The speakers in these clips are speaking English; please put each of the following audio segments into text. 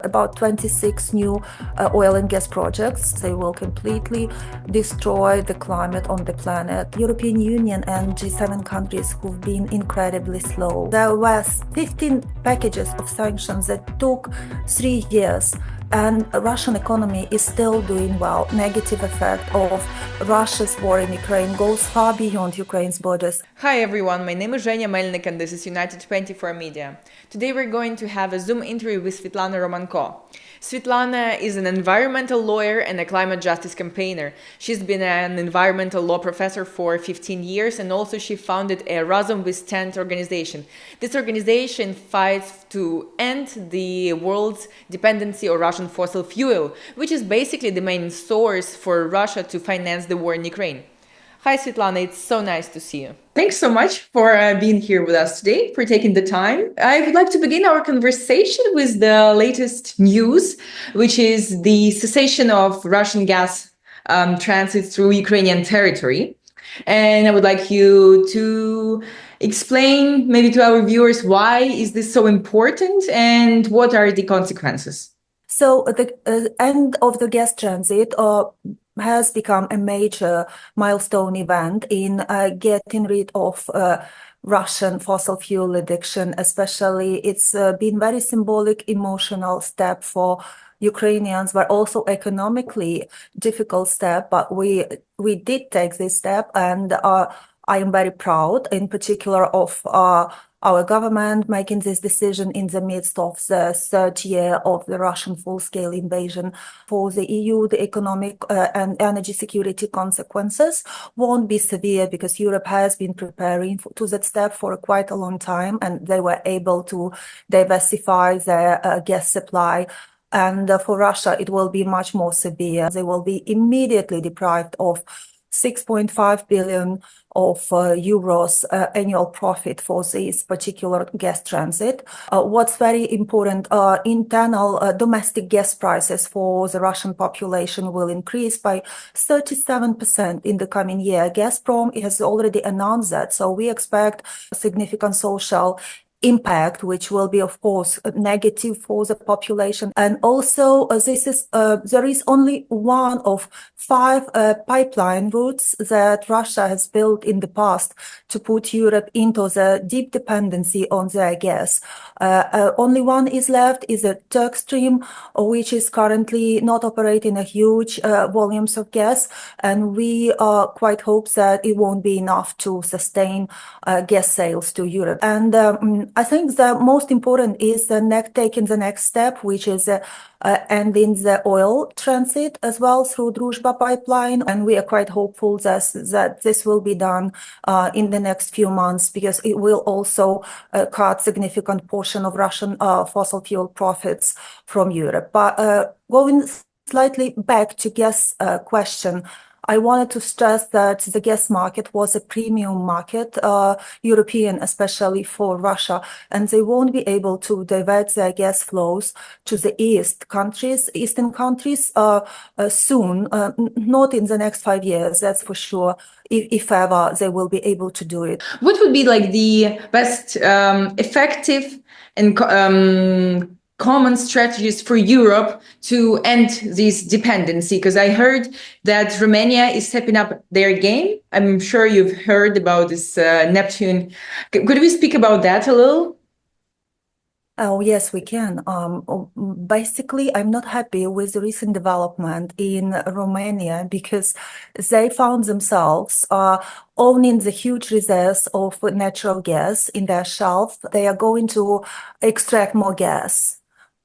About 26 new oil and gas projects. They will completely destroy the climate on the planet. European Union and G7 countries who've been incredibly slow. There were 15 packages of sanctions that took 3 years. And the Russian economy is still doing well. Negative effect of Russia's war in Ukraine goes far beyond Ukraine's borders. Hi everyone, my name is Zhenya Melnik and this is United 24 Media. Today we're going to have a Zoom interview with Svitlana Romanko. Svitlana is an environmental lawyer and a climate justice campaigner. She's been an environmental law professor for 15 years and also she founded a Razom We Stand organization. This organization fights to end the world's dependency on Russian fossil fuel, which is basically the main source for Russia to finance the war in Ukraine. Hi Svitlana, it's so nice to see you. Thanks so much for being here with us today, for taking the time. I would like to begin our conversation with the latest news, which is the cessation of Russian gas transit through Ukrainian territory. And I would like you to explain maybe to our viewers why is this so important and what are the consequences? So the end of the gas transit has become a major milestone event in getting rid of Russian fossil fuel addiction. Especially, it's been very symbolic, emotional step for Ukrainians, but also economically difficult step. But we did take this step, and I am very proud, in particular, of our government making this decision in the midst of the third year of the Russian full-scale invasion. For the EU, the economic and energy security consequences won't be severe because Europe has been preparing to that step for quite a long time, and they were able to diversify their gas supply. And for Russia, it will be much more severe. They will be immediately deprived of 6.5 billion of euros annual profit for this particular gas transit. What's very important, internal domestic gas prices for the Russian population will increase by 37% in the coming year. Gazprom has already announced that, so we expect significant social impact, which will be, of course, negative for the population. And also, there is only one of 5 pipeline routes that Russia has built in the past to put Europe into the deep dependency on their gas. Only one is left, is the Turk Stream, which is currently not operating a huge volumes of gas. And we quite hope that it won't be enough to sustain gas sales to Europe. And I think the most important is taking the next step, which is ending the oil transit as well through Druzhba pipeline. And we are quite hopeful that this will be done in the next few months, because it will also cut significant portion of Russian fossil fuel profits from Europe. But going slightly back to gas question, I wanted to stress that the gas market was a premium market, European, especially for Russia, and they won't be able to divert their gas flows to the eastern countries soon, not in the next 5 years, that's for sure, if ever they will be able to do it. What would be like the best effective and common strategies for Europe to end this dependency? Because I heard that Romania is stepping up their game. I'm sure you've heard about this Neptune. Could we speak about that a little? Oh, yes, we can. Basically, I'm not happy with the recent development in Romania because they found themselves owning the huge reserves of natural gas in their shelf. They are going to extract more gas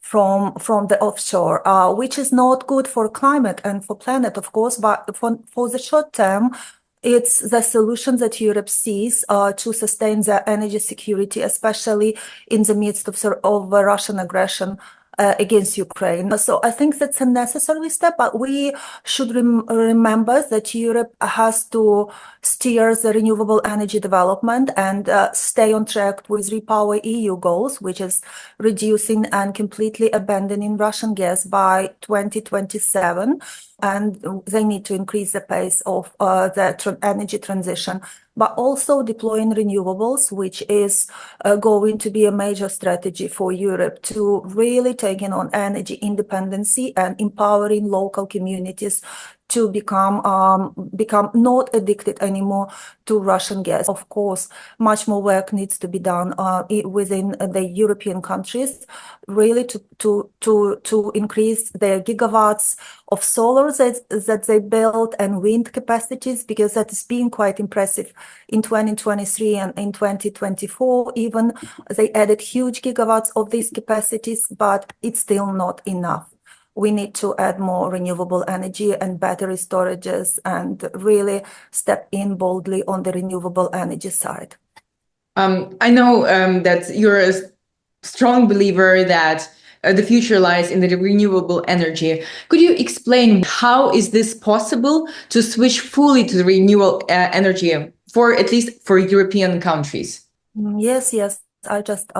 from the offshore, which is not good for climate and for planet, of course, but for the short term, it's the solution that Europe sees to sustain their energy security, especially in the midst of Russian aggression against Ukraine. So I think that's a necessary step, but we should remember that Europe has to steer the renewable energy development and stay on track with Repower EU goals, which is reducing and completely abandoning Russian gas by 2027. And they need to increase the pace of the energy transition. but also deploying renewables, which is going to be a major strategy for Europe to really taking on energy independency and empowering local communities to become not addicted anymore to Russian gas. Of course, much more work needs to be done within the European countries, really to increase their gigawatts of solar that they built and wind capacities, because that is being quite impressive in 2023 and in 2024. Even they added huge gigawatts of these capacities, but it's still not enough. We need to add more renewable energy and battery storages and really step in boldly on the renewable energy side. I know that you're a strong believer that the future lies in the renewable energy. Could you explain how is this possible to switch fully to the renewable energy for at least for European countries? Yes. I just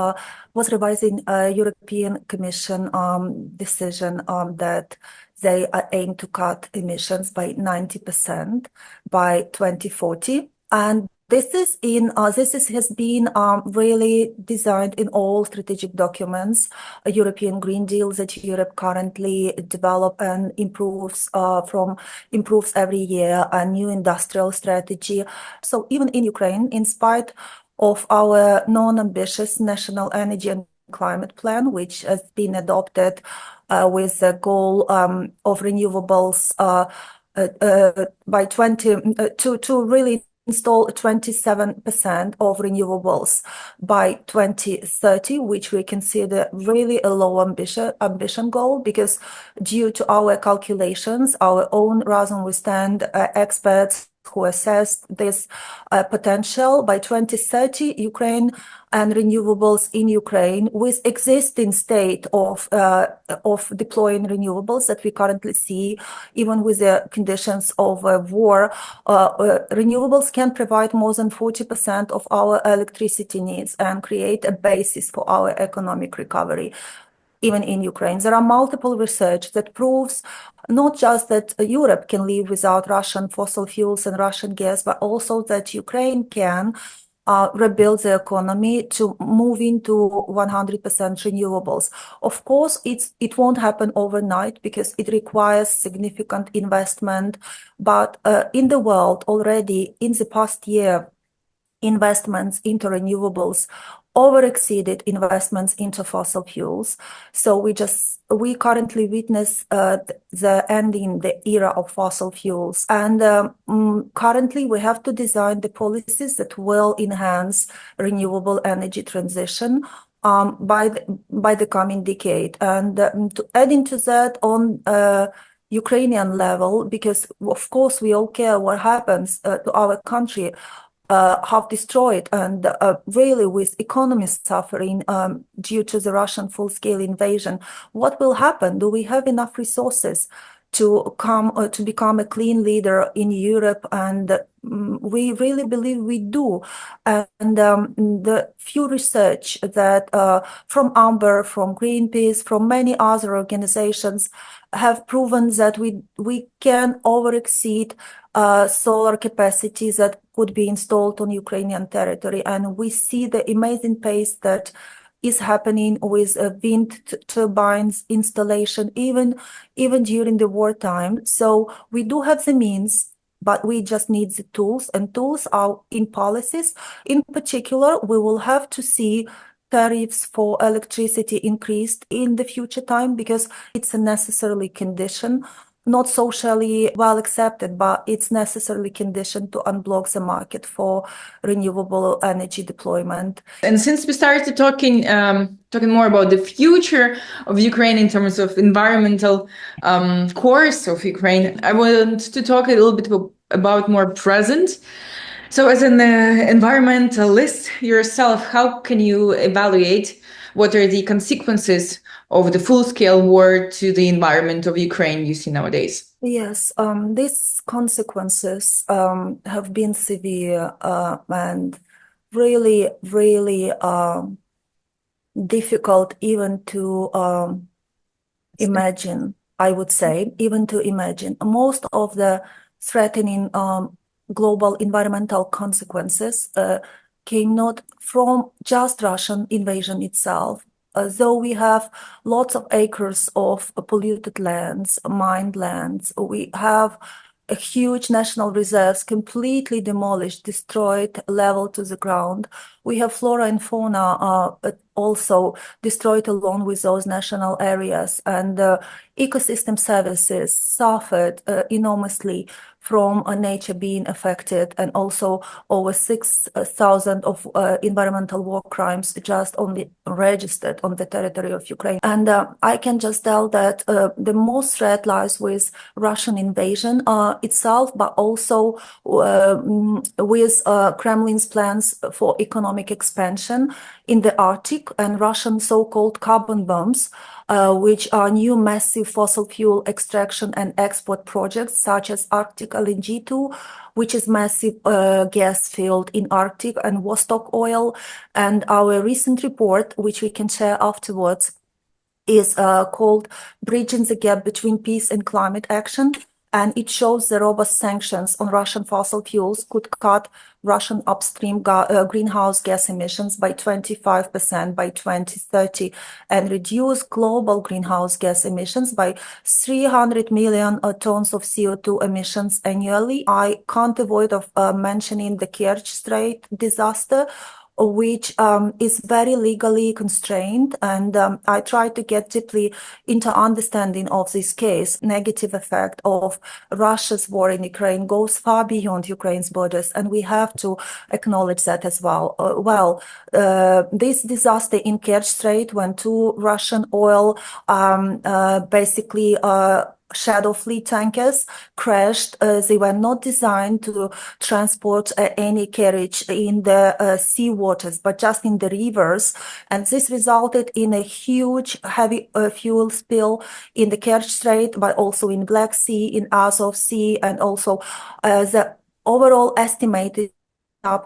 was revising a European Commission decision that they aim to cut emissions by 90% by 2040. And this has been really designed in all strategic documents, a European Green Deal that Europe currently develops and improves every year, a new industrial strategy. So even in Ukraine, in spite of our non-ambitious national energy and climate plan, which has been adopted with the goal of renewables by 20 to really install 27% of renewables by 2030, which we consider really a low ambition goal, because due to our calculations, our own Razom We Stand experts who assessed this potential by 2030, Ukraine and renewables in Ukraine, with existing state of deploying renewables that we currently see, even with the conditions of war, renewables can provide more than 40% of our electricity needs and create a basis for our economic recovery. Even in Ukraine, there are multiple research that proves not just that Europe can live without Russian fossil fuels and Russian gas, but also that Ukraine can rebuild the economy to move into 100% renewables. Of course, it won't happen overnight because it requires significant investment. But in the world already in the past year, investments into renewables over-exceeded investments into fossil fuels. So we currently witness the ending the era of fossil fuels. And currently we have to design the policies that will enhance renewable energy transition by the coming decade. And to add into that on Ukrainian level, because of course we all care what happens to our country, have destroyed, and really with economies suffering due to the Russian full-scale invasion. What will happen? Do we have enough resources to become a clean leader in Europe? And we really believe we do. And the few research that from Amber, from Greenpeace, from many other organizations have proven that we can over-exceed solar capacities that could be installed on Ukrainian territory. And we see the amazing pace that is happening with wind turbines installation, even during the wartime. So we do have the means, but we just need the tools, and tools are in policies. In particular, we will have to see tariffs for electricity increased in the future time, because it's a necessarily condition, not socially well accepted, but it's necessarily conditioned to unblock the market for renewable energy deployment. And since we started talking more about the future of Ukraine in terms of environmental course of Ukraine, I want to talk a little bit about more present. So as an environmentalist yourself, how can you evaluate what are the consequences of the full-scale war to the environment of Ukraine you see nowadays? Yes, these consequences have been severe and really, really difficult even to imagine, I would say, even to imagine. Most of the threatening global environmental consequences came not from just Russian invasion itself. Though we have lots of acres of polluted lands, mined lands, we have a huge national reserves completely demolished, destroyed, leveled to the ground. We have flora and fauna also destroyed along with those national areas, and ecosystem services suffered enormously from nature being affected, and also over 6,000 of environmental war crimes just only registered on the territory of Ukraine. And I can just tell that the most threat lies with Russian invasion itself, but also with Kremlin's plans for economic expansion in the Arctic and Russian so-called carbon bombs, which are new massive fossil fuel extraction and export projects such as Arctic LNG 2, which is massive gas field in Arctic, and Vostok oil. And our recent report, which we can share afterwards, is called Bridging the Gap Between Peace and Climate Action. And it shows the robust sanctions on Russian fossil fuels could cut Russian upstream greenhouse gas emissions by 25% by 2030 and reduce global greenhouse gas emissions by 300 million tons of CO2 emissions annually. I can't avoid of mentioning the Kerch Strait disaster, which is very legally constrained. And I try to get deeply into understanding of this case. Negative effect of Russia's war in Ukraine goes far beyond Ukraine's borders, and we have to acknowledge that as well. This disaster in Kerch Strait, when two Russian oil basically shadow fleet tankers crashed. They were not designed to transport any carriage in the sea waters, but just in the rivers. And this resulted in a huge heavy fuel spill in the Kerch Strait, but also in Black Sea, in Azov Sea, and also the overall estimated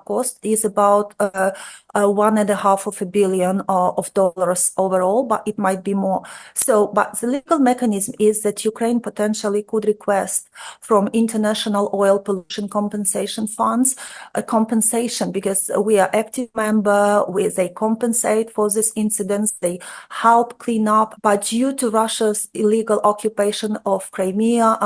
cost is about $1.5 billion of dollars overall, but it might be more. So, but the legal mechanism is that Ukraine potentially could request from international oil pollution compensation funds a compensation, because we are active member. They compensate for these incidents. They help clean up. But due to Russia's illegal occupation of Crimea,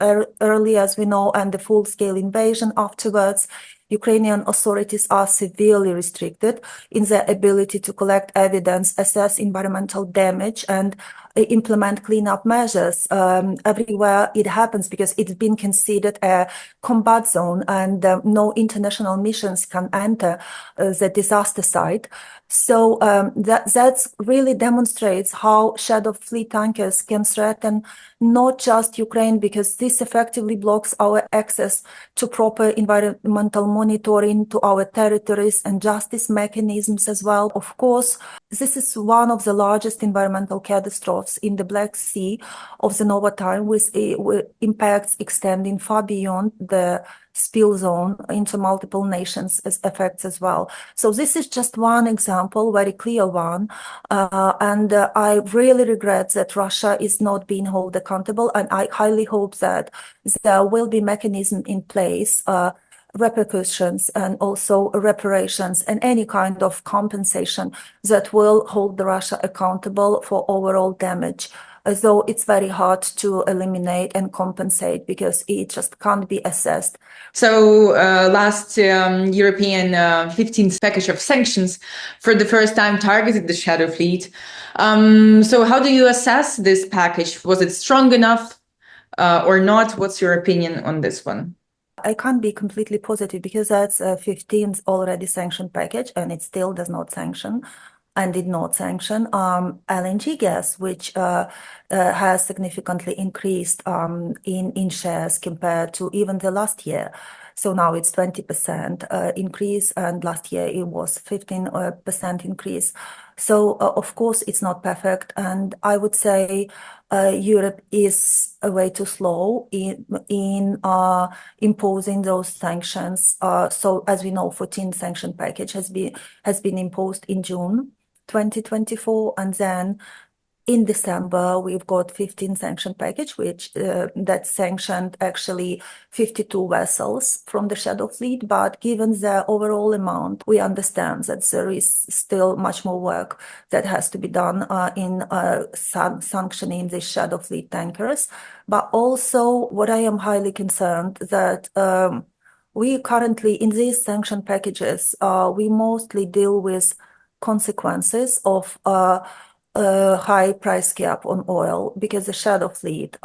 early, as we know, and the full-scale invasion afterwards, Ukrainian authorities are severely restricted in their ability to collect evidence, assess environmental damage, and implement cleanup measures everywhere it happens, because it's been considered a combat zone, and no international missions can enter the disaster site. So that really demonstrates how shadow fleet tankers can threaten not just Ukraine, because this effectively blocks our access to proper environmental monitoring, to our territories and justice mechanisms as well. Of course, this is one of the largest environmental catastrophes in the Black Sea of the Nova time, with impacts extending far beyond the spill zone into multiple nations as effects as well. So this is just one example, very clear one. And I really regret that Russia is not being held accountable. And I highly hope that there will be mechanism in place, repercussions and also reparations and any kind of compensation that will hold Russia accountable for overall damage. Though it's very hard to eliminate and compensate because it just can't be assessed. So last European 15th package of sanctions for the first time targeted the shadow fleet. So how do you assess this package? Was it strong enough or not? What's your opinion on this one? I can't be completely positive because that's a 15th already sanctioned package, and it still does not sanction and did not sanction LNG gas, which has significantly increased in shares compared to even the last year. So now it's 20% increase, and last year it was 15% increase. So of course it's not perfect, and I would say Europe is way too slow in imposing those sanctions. So as we know, 14th sanction package has been imposed in June 2024, and then In December, we've got 15 sanction package, which that sanctioned actually 52 vessels from the shadow fleet. But given the overall amount, we understand that there is still much more work that has to be done in sanctioning the shadow fleet tankers. But also, what I am highly concerned that we currently in these sanction packages, we mostly deal with consequences of high price cap on oil because the shadow fleet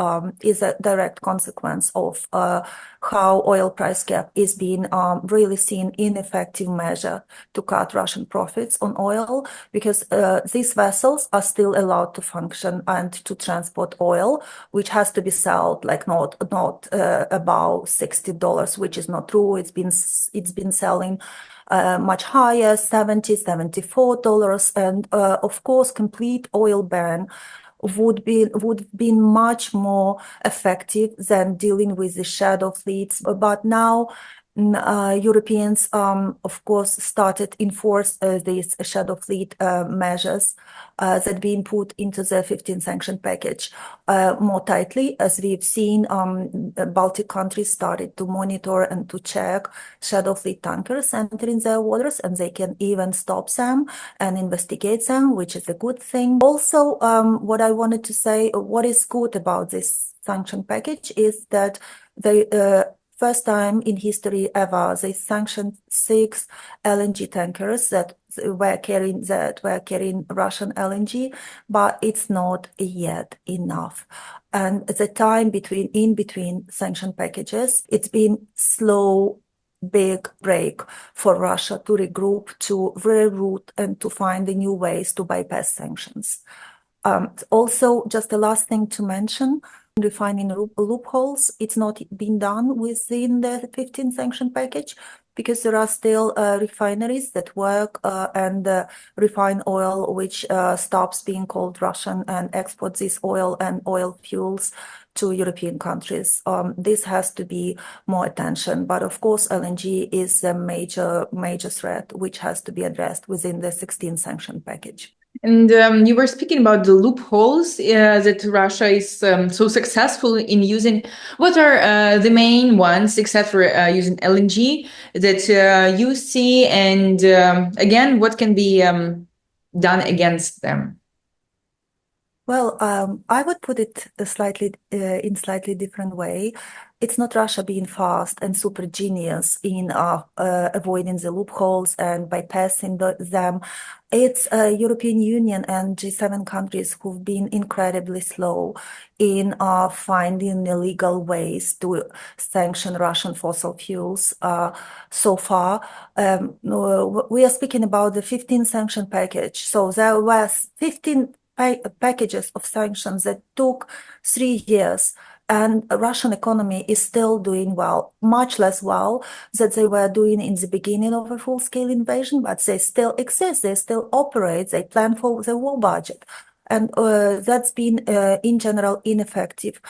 is a direct consequence of how oil price cap is being really seen ineffective measure to cut Russian profits on oil because these vessels are still allowed to function and to transport oil, which has to be sold like not above $60, which is not true. It's been selling much higher, $70, $74. And of course, complete oil ban would be much more effective than dealing with the shadow fleets. But now Europeans, of course, started enforce these shadow fleet measures that being put into the 15 sanction package more tightly. As we've seen, Baltic countries started to monitor and to check shadow fleet tankers entering their waters, and they can even stop them and investigate them, which is a good thing. Also, what I wanted to say, what is good about this sanction package is that they first time in history ever, they sanctioned 6 LNG tankers that were carrying Russian LNG, but it's not yet enough. And the time in between sanction packages, it's been slow, big break for Russia to regroup, to reroute, and to find the new ways to bypass sanctions. Also, just the last thing to mention, refining loopholes, it's not been done within the 15 sanction package because there are still refineries that work and refine oil, which stops being called Russian and export this oil and oil fuels to European countries. This has to be more attention. But of course, LNG is a major threat which has to be addressed within the 16 sanction package. And you were speaking about the loopholes that Russia is so successful in using. What are the main ones, except for using LNG, that you see? And again, what can be done against them? Well, I would put it in slightly different way. It's not Russia being fast and super genius in avoiding the loopholes and bypassing them. It's European Union and G7 countries who've been incredibly slow in finding illegal ways to sanction Russian fossil fuels so far. We are speaking about the 15 sanction package. So there was 15 packages of sanctions that took 3 years, and the Russian economy is still doing well, much less well than they were doing in the beginning of a full-scale invasion, but they still exist, they still operate, they plan for the war budget. And that's been, in general, ineffective.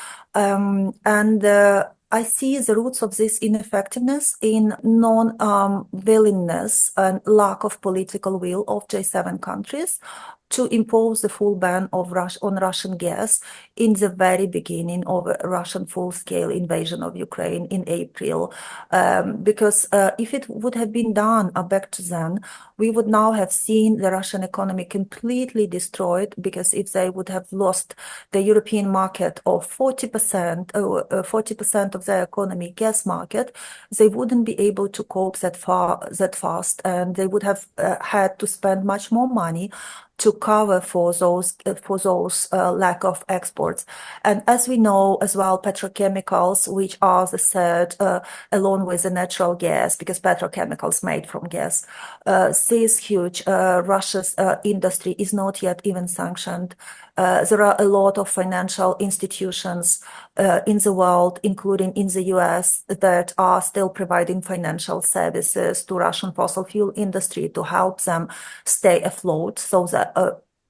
I see the roots of this ineffectiveness in non-willingness and lack of political will of G7 countries to impose the full ban of on Russian gas in the very beginning of a Russian full-scale invasion of Ukraine in April. Because if it would have been done back to then, we would now have seen the Russian economy completely destroyed, because if they would have lost the European market of 40% of their economy, gas market, they wouldn't be able to cope that fast, and they would have had to spend much more money to cover for those lack of exports. And as we know as well, petrochemicals, which are the third, along with the natural gas, because petrochemicals made from gas, this huge Russia's industry is not yet even sanctioned. There are a lot of financial institutions in the world, including in the US, that are still providing financial services to Russian fossil fuel industry to help them stay afloat. So that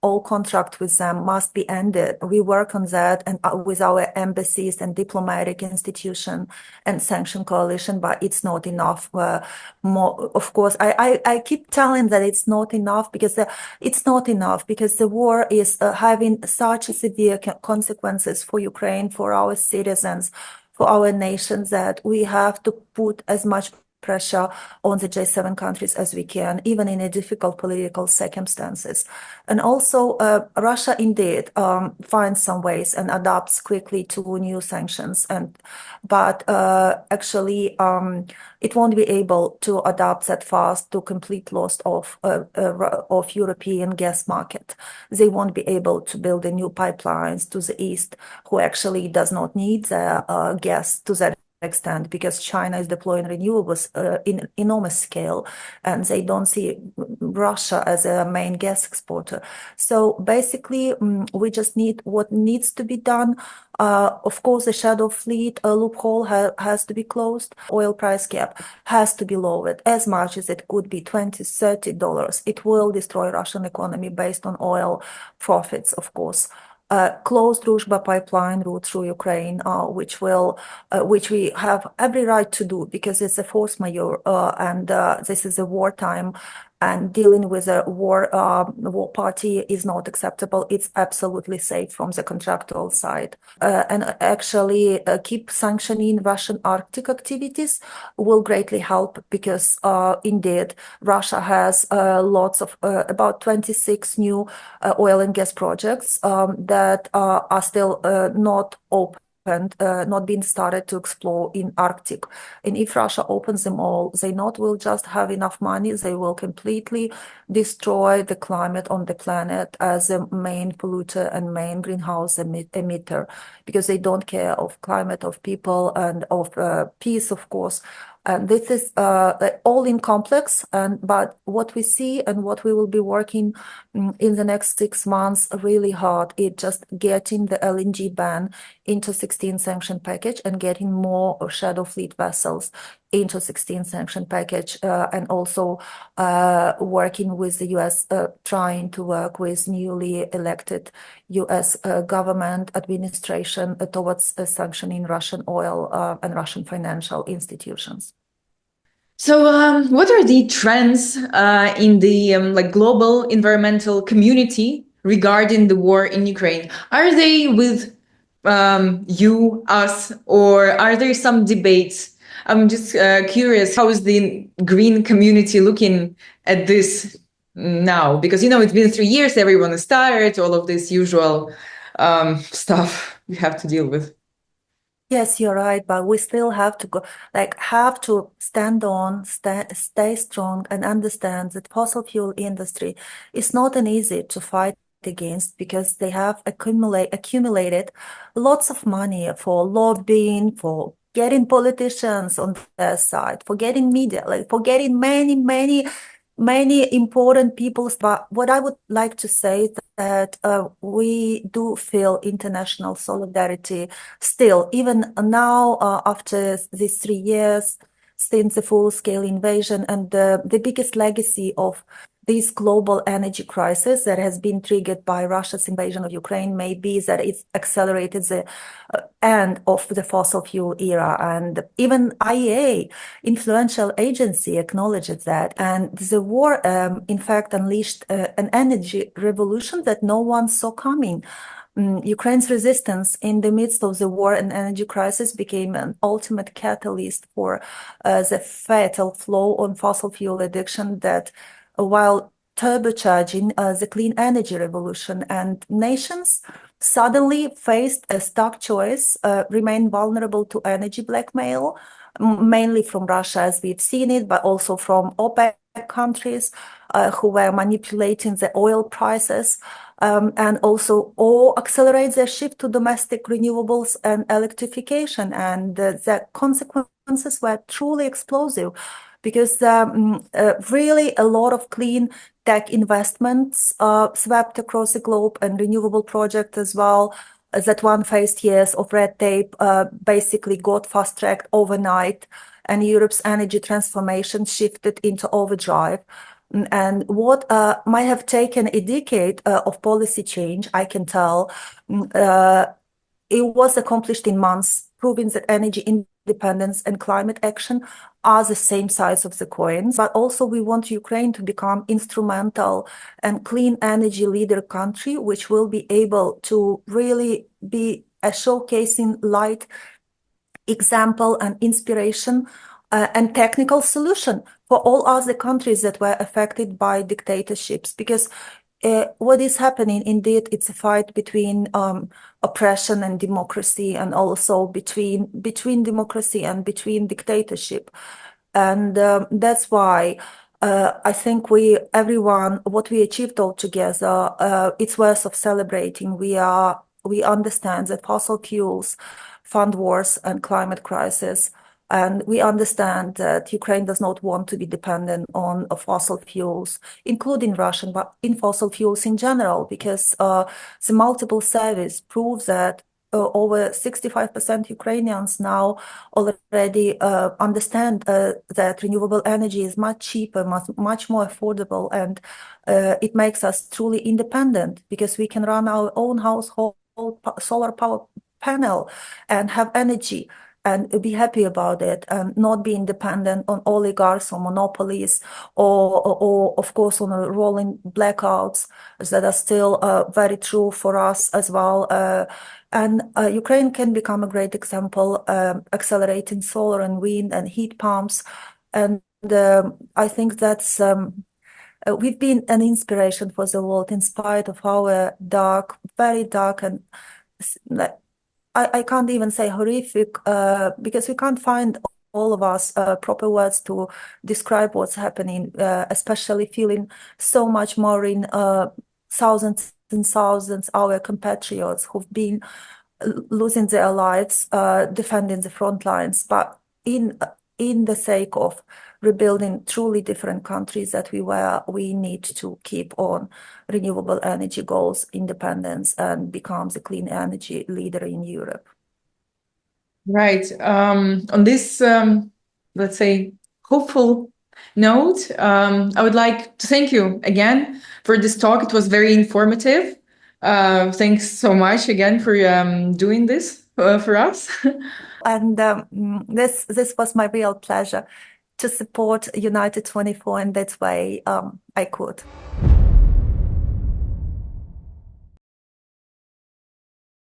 all contract with them must be ended. We work on that and with our embassies and diplomatic institution and sanction coalition, but it's not enough. More, of course, I keep telling that it's not enough because it's not enough because the war is having such severe consequences for Ukraine, for our citizens, for our nations that we have to put as much pressure on the G7 countries as we can, even in a difficult political circumstances. And also, Russia indeed finds some ways and adapts quickly to new sanctions. But actually, it won't be able to adapt that fast to complete loss of European gas market. They won't be able to build the new pipelines to the east, who actually does not need the gas to that extent because China is deploying renewables in enormous scale and they don't see Russia as a main gas exporter. So basically, we just need what needs to be done. Of course, the shadow fleet loophole has to be closed. Oil price cap has to be lowered as much as it could be, $20, $30. It will destroy Russian economy based on oil profits, of course. Closed Druzhba pipeline route through Ukraine, which we have every right to do because it's a force majeure and this is a wartime. And dealing with a war party is not acceptable. It's absolutely safe from the contractual side. And actually keep sanctioning Russian Arctic activities will greatly help because indeed Russia has lots of about 26 new oil and gas projects that are still not open. Not being started to explore in Arctic. And if Russia opens them all, they not will just have enough money, they will completely destroy the climate on the planet as a main polluter and main greenhouse emitter, because they don't care of climate, of people, and of peace, of course. And this is all in complex, but what we see and what we will be working in the next 6 months really hard is just getting the LNG ban into 16 sanction package and getting more shadow fleet vessels into 16 sanction package and also working with the US, trying to work with newly elected US government administration towards sanctioning Russian oil and Russian financial institutions. So, what are the trends in the like global environmental community regarding the war in Ukraine? Are they with you, us, or are there some debates? I'm just curious, how is the green community looking at this now? Because, you know, it's been 3 years, everyone is tired, all of this usual stuff we have to deal with. Yes, you're right, but we still have to have to stand on, stay strong, and understand that fossil fuel industry is not an easy to fight against because they have accumulated lots of money for lobbying, for getting politicians on their side, for getting media, for getting many important people. But what I would like to say is that we do feel international solidarity still, even now, after these 3 years since the full-scale invasion, and the biggest legacy of this global energy crisis that has been triggered by Russia's invasion of Ukraine may be that it's accelerated the end of the fossil fuel era. And even IEA, influential agency, acknowledged that. And the war, in fact, unleashed an energy revolution that no one saw coming. Ukraine's resistance in the midst of the war and energy crisis became an ultimate catalyst for the fatal flow on fossil fuel addiction that while turbocharging the clean energy revolution, and nations suddenly faced a stark choice, remain vulnerable to energy blackmail, mainly from Russia as we've seen it, but also from OPEC countries who were manipulating the oil prices, and also or accelerate their shift to domestic renewables and electrification. And the consequences were truly explosive because really a lot of clean tech investments swept across the globe and renewable projects as well. That one faced years of red tape basically got fast-tracked overnight, and Europe's energy transformation shifted into overdrive. And what might have taken a decade of policy change, I can tell, it was accomplished in months, proving that energy independence and climate action are the same sides of the coins. But also we want Ukraine to become instrumental and clean energy leader country, which will be able to really be a showcasing light example and inspiration and technical solution for all other countries that were affected by dictatorships. Because what is happening, indeed, it's a fight between oppression and democracy, and also between democracy and between dictatorship. And that's why I think everyone, what we achieved all together, it's worth of celebrating. We understand that fossil fuels fund wars and climate crisis. And we understand that Ukraine does not want to be dependent on fossil fuels, including Russian, but in fossil fuels in general, because the multiple surveys prove that over 65% Ukrainians now already understand that renewable energy is much cheaper, much more affordable, and it makes us truly independent because we can run our own household solar power panel and have energy and be happy about it and not being dependent on oligarchs or monopolies or of course, on rolling blackouts that are still very true for us as well. And Ukraine can become a great example, accelerating solar and wind and heat pumps. And I think that's we've been an inspiration for the world in spite of our dark, very dark and I can't even say horrific because we can't find all of us proper words to describe what's happening, especially feeling so much more in thousands and thousands our compatriots who've been losing their lives defending the front lines, but in the sake of rebuilding truly different countries that we need to keep on renewable energy goals, independence, and become the clean energy leader in Europe. Right. On this, let's say, hopeful note, I would like to thank you again for this talk. It was very informative. Thanks so much again for doing this for us. And this was my real pleasure to support United 24 in that way I could.